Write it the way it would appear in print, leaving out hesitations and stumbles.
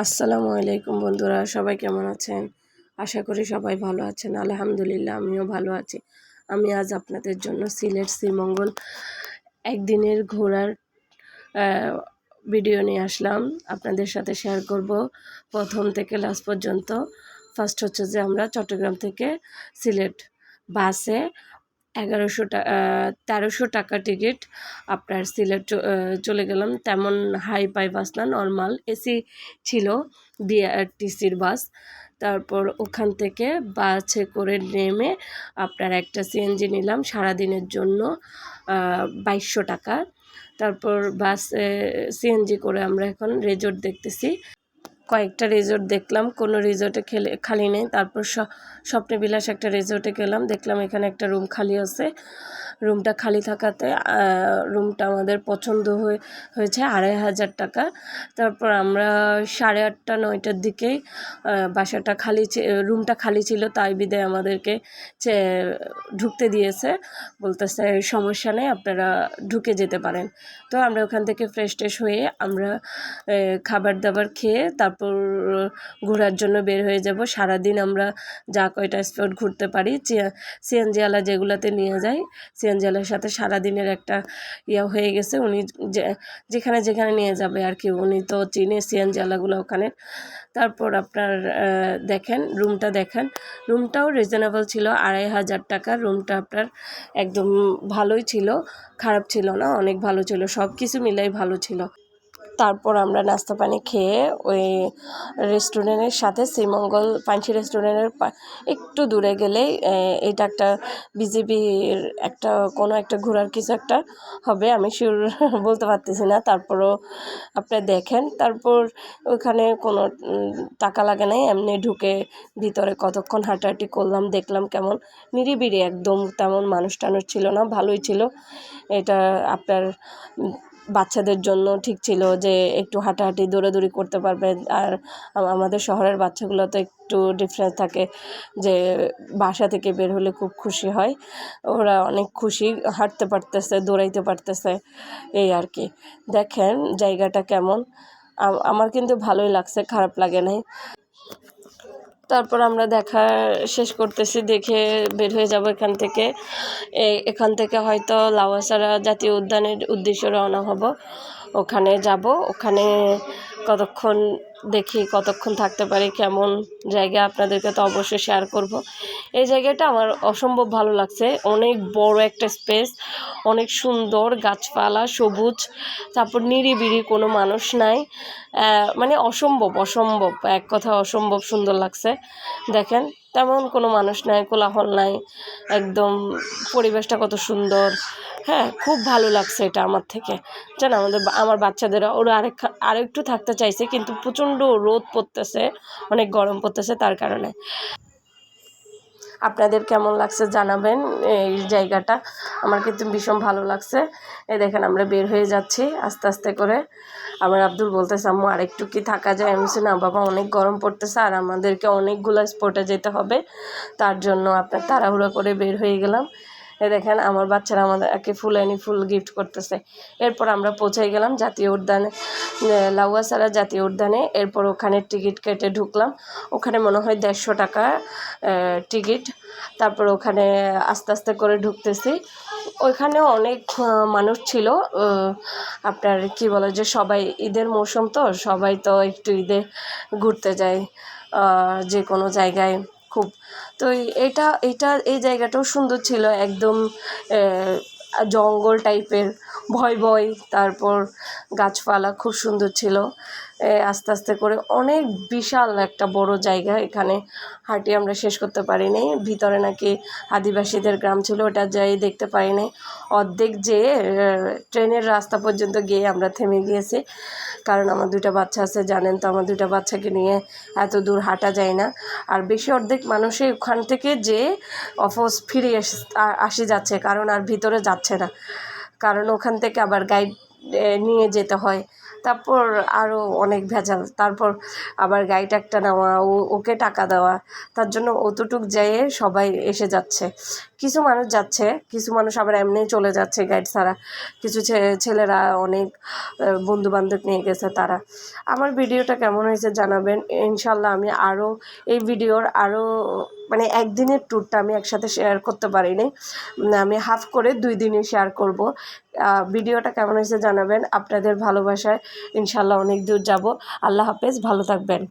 আসসালামু আলাইকুম বন্ধুরা, সবাই কেমন আছেন? আশা করি সবাই ভালো আছেন। আলহামদুলিল্লাহ আমিও ভালো আছি। আমি আজ আপনাদের জন্য সিলেট শ্রীমঙ্গল একদিনের ঘোরার ভিডিও নিয়ে আসলাম। আপনাদের সাথে শেয়ার করব প্রথম থেকে লাস্ট পর্যন্ত। ফার্স্ট হচ্ছে যে আমরা চট্টগ্রাম থেকে সিলেট বাসে 1300 টাকা টিকিট। আপনার সিলেট চলে গেলাম। তেমন হাই ফাই বাস না, নর্মাল এসি ছিল, বিআরটিসির বাস। তারপর ওখান থেকে বাসে করে নেমে আপনার একটা সিএনজি নিলাম সারাদিনের জন্য 2200 টাকা। তারপর বাসে সিএনজি করে আমরা এখন রিসোর্ট দেখতেছি। কয়েকটা রিসোর্ট দেখলাম, কোনো রিসোর্টে খালি নেই। তারপর স্বপ্নবিলাস একটা রিসোর্টে গেলাম, দেখলাম এখানে একটা রুম খালি আছে। রুমটা খালি থাকাতে রুমটা আমাদের পছন্দ হয়েছে 2500 টাকা। তারপর আমরা 8:30 9টার দিকেই বাসাটা রুমটা খালি ছিল, তাই বিদায় আমাদেরকে ঢুকতে দিয়েছে। বলতেছে সমস্যা নেই, আপনারা ঢুকে যেতে পারেন। তো আমরা ওখান থেকে ফ্রেশ ট্রেশ হয়ে আমরা খাবার দাবার খেয়ে তারপর ঘোরার জন্য বের হয়ে যাব। সারাদিন আমরা যা কয়টা স্পট ঘুরতে পারি, সিএনজিওয়ালা যেগুলোতে নিয়ে যায়, সিএনজিওয়ালার সাথে সারাদিনের একটা হয়ে গেছে। উনি যেখানে যেখানে নিয়ে যাবে আর কি, উনি তো চিনে সিএনজিওয়ালাগুলো ওখানে। তারপর আপনার দেখেন রুমটাও রিজনেবল ছিল, 2500 টাকা। রুমটা আপনার একদম ভালোই ছিল, খারাপ ছিল না, অনেক ভালো ছিল, সব কিছু মিলাই ভালো ছিল। তারপর আমরা নাস্তা পানি খেয়ে ওই রেস্টুরেন্টের সাথে শ্রীমঙ্গল পাঞ্চি রেস্টুরেন্টের একটু দূরে গেলেই এটা একটা বিজেপির কোনো একটা ঘোরার কিছু একটা হবে, আমি শিওর বলতে পারতেছি না। তারপরও আপনারা দেখেন। তারপর ওখানে কোনো টাকা লাগে নাই, এমনি ঢুকে ভিতরে কতক্ষণ হাঁটাহাঁটি করলাম, দেখলাম কেমন নিরিবিলি একদম, তেমন মানুষ টানুষ ছিল না, ভালোই ছিল। এটা আপনার বাচ্চাদের জন্য ঠিক ছিল, যে একটু হাঁটাহাঁটি দৌড়াদৌড়ি করতে পারবে। আর আমাদের শহরের বাচ্চাগুলো তো একটু ডিফারেন্স থাকে, যে বাসা থেকে বের হলে খুব খুশি হয়, ওরা অনেক খুশি, হাঁটতে পারতেছে, দৌড়াইতে পারতেছে, এই আর কি। দেখেন জায়গাটা কেমন, আমার কিন্তু ভালোই লাগছে, খারাপ লাগে নাই। তারপর আমরা দেখা শেষ করতেছি, দেখে বের হয়ে যাব এখান থেকে। এখান থেকে হয়তো লাউয়াছড়া জাতীয় উদ্যানের উদ্দেশ্যে রওনা হব, ওখানে যাব। ওখানে কতক্ষণ থাকতে পারি, কেমন জায়গা, আপনাদেরকে তো অবশ্যই শেয়ার করব। এই জায়গাটা আমার অসম্ভব ভালো লাগছে, অনেক বড় একটা স্পেস, অনেক সুন্দর, গাছপালা সবুজ, তারপর নিরিবিলি, কোনো মানুষ নাই, মানে অসম্ভব এক কথা অসম্ভব সুন্দর লাগছে। দেখেন তেমন কোনো মানুষ নাই, কোলাহল নাই, একদম পরিবেশটা কত সুন্দর। হ্যাঁ, খুব ভালো লাগছে এটা আমার থেকে। জানো, আমার বাচ্চাদেরা ওরা আরেকটু থাকতে চাইছে, কিন্তু প্রচণ্ড রোদ পড়তেছে, অনেক গরম পড়তেছে, তার কারণে। আপনাদের কেমন লাগছে জানাবেন এই জায়গাটা, আমার কিন্তু ভীষণ ভালো লাগছে। এই দেখেন আমরা বের হয়ে যাচ্ছি আস্তে আস্তে করে। আমার আব্দুল বলতেছে আম্মু আরেকটু কি থাকা যায়, আমি বলছি না বাবা, অনেক গরম পড়তেছে, আর আমাদেরকে অনেকগুলো স্পটে যেতে হবে, তার জন্য আপনার তাড়াহুড়ো করে বের হয়ে গেলাম। দেখেন আমার বাচ্চারা আমাদেরকে ফুল গিফট করতেছে। এরপর আমরা পৌঁছে গেলাম জাতীয় উদ্যানে, লাউয়াছড়া জাতীয় উদ্যানে। এরপর ওখানে টিকিট কেটে ঢুকলাম, ওখানে মনে হয় 150 টাকা টিকিট। তারপর ওখানে আস্তে আস্তে করে ঢুকতেছি, ওইখানেও অনেক মানুষ ছিল। আপনার কি বলে যে সবাই ঈদের মৌসুম, তো সবাই তো একটু ঈদে ঘুরতে যায় যে কোনো জায়গায় খুব। তো এই জায়গাটাও সুন্দর ছিল, একদম জঙ্গল টাইপের, ভয়, তারপর গাছপালা খুব সুন্দর ছিল। আস্তে আস্তে করে অনেক বিশাল একটা বড় জায়গা, এখানে হাঁটি আমরা শেষ করতে পারিনি। ভিতরে নাকি আদিবাসীদের গ্রাম ছিল, ওটা যাই দেখতে পারিনি। অর্ধেক যেয়ে ট্রেনের রাস্তা পর্যন্ত গিয়ে আমরা থেমে গিয়েছি, কারণ আমার 2টা বাচ্চা আছে, জানেন তো আমার 2টা বাচ্চাকে নিয়ে এত দূর হাঁটা যায় না। আর বেশি অর্ধেক মানুষই ওখান থেকে যে অফোস ফিরে আসি যাচ্ছে, কারণ আর ভিতরে যাচ্ছে না, কারণ ওখান থেকে আবার গাইড নিয়ে যেতে হয়। তারপর আরও অনেক ভেজাল, তারপর আবার গাইড একটা নেওয়া, ওকে টাকা দেওয়া, তার জন্য অতটুক যেয়ে সবাই এসে যাচ্ছে। কিছু মানুষ যাচ্ছে, কিছু মানুষ আবার এমনিই চলে যাচ্ছে গাইড ছাড়া। কিছু ছেলেরা অনেক বন্ধুবান্ধব নিয়ে গেছে তারা। আমার ভিডিওটা কেমন হয়েছে জানাবেন। ইনশাল্লাহ আমি আরও এই ভিডিওর আরও মানে একদিনের ট্যুরটা আমি একসাথে শেয়ার করতে পারিনি, আমি হাফ করে 2 দিনে শেয়ার করব। ভিডিওটা কেমন হয়েছে জানাবেন। আপনাদের ভালোবাসায় ইনশাল্লাহ অনেক দূর যাব। আল্লাহ হাফেজ, ভালো থাকবেন।